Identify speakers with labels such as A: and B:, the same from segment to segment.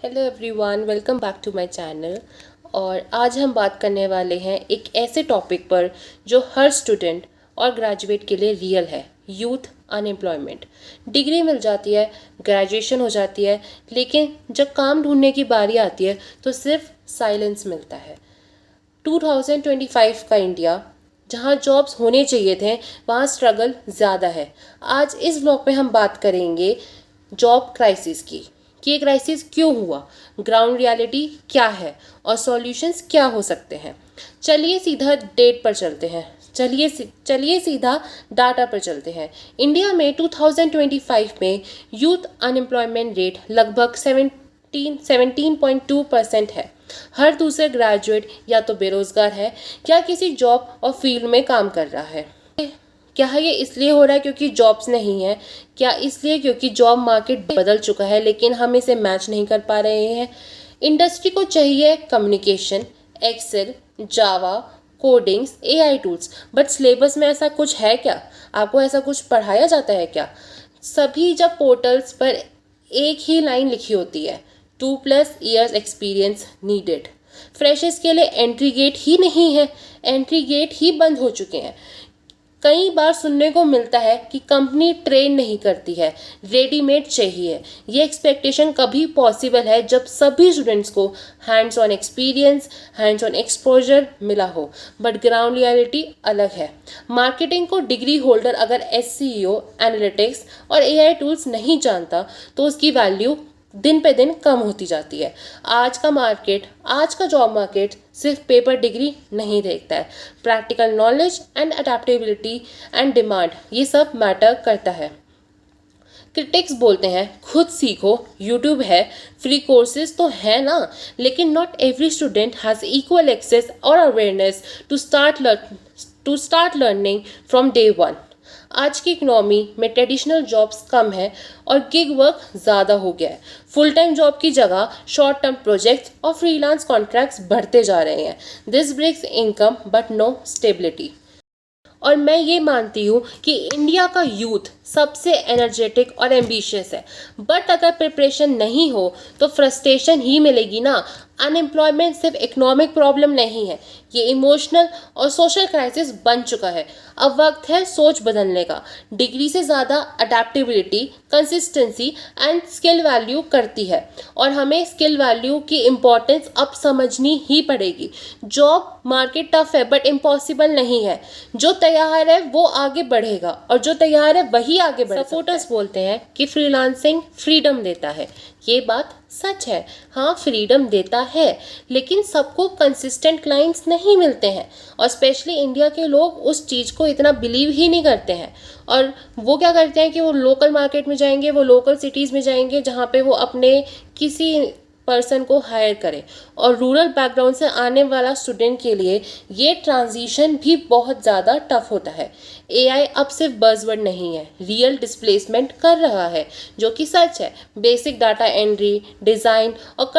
A: Hello everyone, welcome back to my channel. और आज हम बात करने वाले हैं एक ऐसे टॉपिक पर जो हर स्टूडेंट और ग्रेजुएट के लिए रियल है। Youth unemployment. डिग्री मिल जाती है, ग्रेजुएशन हो जाती है, लेकिन जब काम ढूंढने की बारी आती है तो सिर्फ साइलेंस मिलता है। 2025 का इंडिया, जहाँ जॉब्स होने चाहिए थे वहाँ स्ट्रगल ज़्यादा है। आज इस ब्लॉग में हम बात करेंगे जॉब क्राइसिस की, कि ये क्राइसिस क्यों हुआ, ग्राउंड रियलिटी क्या है और सॉल्यूशंस क्या हो सकते हैं। चलिए सीधा डेट पर चलते हैं, चलिए सीधा डाटा पर चलते हैं। इंडिया में 2025 में यूथ अनएम्प्लॉयमेंट रेट लगभग 17.2% है। हर दूसरे ग्रेजुएट या तो बेरोजगार है या किसी जॉब और फील्ड में काम कर रहा है। क्या ये इसलिए हो रहा है क्योंकि जॉब्स नहीं है? क्या इसलिए क्योंकि जॉब मार्केट बदल चुका है लेकिन हम इसे मैच नहीं कर पा रहे हैं? इंडस्ट्री को चाहिए communication, Excel, Java, codings, AI tools, but syllabus में ऐसा कुछ है क्या? आपको ऐसा कुछ पढ़ाया जाता है क्या? सभी जब पोर्टल्स पर एक ही लाइन लिखी होती है, 2+ ईयर्स एक्सपीरियंस नीडेड। फ्रेशर्स के लिए एंट्री गेट ही नहीं है, एंट्री गेट ही बंद हो चुके हैं। कई बार सुनने को मिलता है कि कंपनी ट्रेन नहीं करती है, रेडीमेड चाहिए। ये एक्सपेक्टेशन कभी पॉसिबल है जब सभी स्टूडेंट्स को hands on experience, hands on exposure मिला हो, बट ग्राउंड रियलिटी अलग है। मार्केटिंग को डिग्री होल्डर अगर SEO, एनालिटिक्स और AI टूल्स नहीं जानता तो उसकी वैल्यू दिन पे दिन कम होती जाती है। आज का जॉब मार्केट सिर्फ पेपर डिग्री नहीं देखता है। Practical knowledge and adaptability and demand, ये सब मैटर करता है। क्रिटिक्स बोलते हैं खुद सीखो, यूट्यूब है, फ्री कोर्सेज तो है ना, लेकिन not every student has equal access और awareness to start learning from day one. आज की इकोनॉमी में ट्रेडिशनल जॉब्स कम है और गिग वर्क ज़्यादा हो गया है। फुल टाइम जॉब की जगह शॉर्ट टर्म प्रोजेक्ट्स और फ्रीलांस कॉन्ट्रैक्ट्स बढ़ते जा रहे हैं। This breaks income but no stability. और मैं ये मानती हूँ कि इंडिया का यूथ सबसे एनर्जेटिक और एम्बिशियस है, बट अगर प्रिपरेशन नहीं हो तो फ्रस्ट्रेशन ही मिलेगी ना। अनएम्प्लॉयमेंट सिर्फ इकोनॉमिक प्रॉब्लम नहीं है, ये इमोशनल और सोशल क्राइसिस बन चुका है। अब वक्त है सोच बदलने का। डिग्री से ज़्यादा adaptability, consistency and skill value करती है, और हमें स्किल वैल्यू की इम्पोर्टेंस अब समझनी ही पड़ेगी। जॉब मार्केट टफ है बट इम्पॉसिबल नहीं है। जो तैयार है वो आगे बढ़ेगा और जो तैयार है वही आगे बढ़ सकता है। सपोर्टर्स बोलते हैं कि फ्रीलांसिंग फ्रीडम देता है। ये बात सच है, हाँ फ्रीडम देता है, लेकिन सबको कंसिस्टेंट क्लाइंट्स नहीं मिलते हैं, और स्पेशली इंडिया के लोग उस चीज़ को इतना बिलीव ही नहीं करते हैं। और वो क्या करते हैं कि वो लोकल मार्केट में जाएंगे, वो लोकल सिटीज़ में जाएंगे जहाँ पे वो अपने किसी पर्सन को हायर करें। और रूरल बैकग्राउंड से आने वाला स्टूडेंट के लिए ये ट्रांजिशन भी बहुत ज़्यादा टफ होता है। AI अब सिर्फ बज़वर्ड नहीं है, रियल डिस्प्लेसमेंट कर रहा है, जो कि सच है। बेसिक डाटा एंट्री, डिज़ाइन और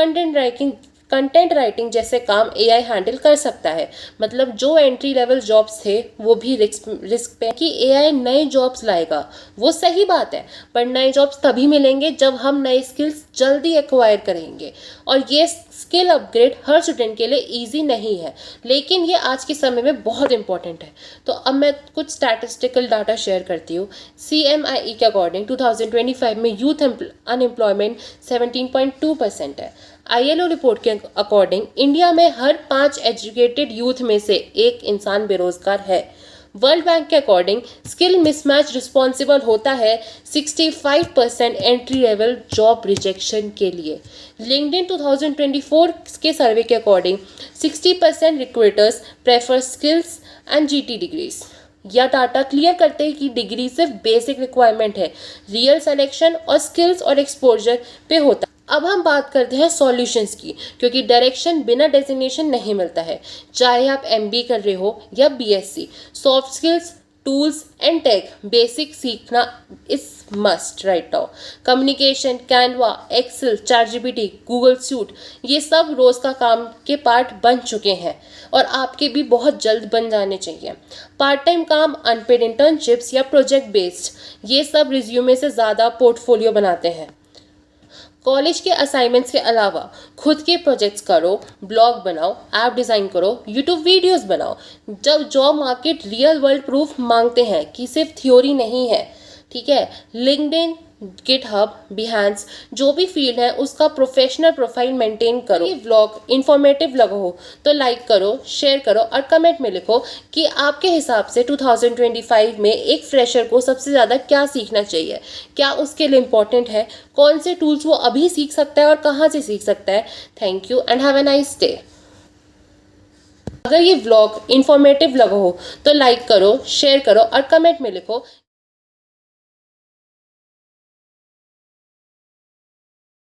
A: कंटेंट राइटिंग जैसे काम AI हैंडल कर सकता है। मतलब जो एंट्री लेवल जॉब्स थे वो भी रिस्क पे कि AI नए जॉब्स लाएगा, वो सही बात है, पर नए जॉब्स तभी मिलेंगे जब हम नए स्किल्स जल्दी एक्वायर करेंगे। और ये स्किल अपग्रेड हर स्टूडेंट के लिए ईजी नहीं है, लेकिन ये आज के समय में बहुत इंपॉर्टेंट है। तो अब मैं कुछ स्टैटिस्टिकल डाटा शेयर करती हूँ। CMIE के अकॉर्डिंग 2025 में यूथ अनएम्प्लॉयमेंट 17.2% है। ILO रिपोर्ट के अकॉर्डिंग इंडिया में हर 5 एजुकेटेड यूथ में से एक इंसान बेरोजगार है। वर्ल्ड बैंक के अकॉर्डिंग स्किल मिसमैच रिस्पॉन्सिबल होता है 65% एंट्री लेवल जॉब रिजेक्शन के लिए। लिंक्डइन 2024 के सर्वे के according 60% recruiters prefer skills and GT degrees. यह डाटा क्लियर करते हैं कि डिग्री सिर्फ बेसिक रिक्वायरमेंट है, रियल सिलेक्शन और स्किल्स और एक्सपोजर पे होता है। अब हम बात करते हैं सॉल्यूशंस की, क्योंकि डायरेक्शन बिना डेजिग्नेशन नहीं मिलता है। चाहे आप MBA कर रहे हो या BSc, soft skills, tools and tech basic सीखना is must right now. Communication, Canva, Excel, ChatGPT, Google suite, ये सब रोज़ का काम के पार्ट बन चुके हैं और आपके भी बहुत जल्द बन जाने चाहिए। पार्ट टाइम काम, अनपेड इंटर्नशिप्स या प्रोजेक्ट बेस्ड, ये सब रिज्यूमे से ज़्यादा पोर्टफोलियो बनाते हैं। कॉलेज के असाइनमेंट्स के अलावा खुद के प्रोजेक्ट्स करो, ब्लॉग बनाओ, ऐप डिज़ाइन करो, यूट्यूब वीडियोस बनाओ। जब job market real world proof मांगते हैं कि सिर्फ थ्योरी नहीं है, ठीक है, लिंक्डइन, गिटहब, बिहेंस, जो भी फील्ड है उसका प्रोफेशनल प्रोफाइल मेंटेन करो। ये व्लॉग इन्फॉर्मेटिव लगा हो तो लाइक करो, शेयर करो और कमेंट में लिखो कि आपके हिसाब से 2025 में एक फ्रेशर को सबसे ज़्यादा क्या सीखना चाहिए, क्या उसके लिए इम्पोर्टेंट है, कौन से टूल्स वो अभी सीख सकता है और कहाँ से सीख सकता है। Thank you and have a nice day. अगर ये व्लॉग इन्फॉर्मेटिव लगा हो तो लाइक करो, शेयर करो और कमेंट में लिखो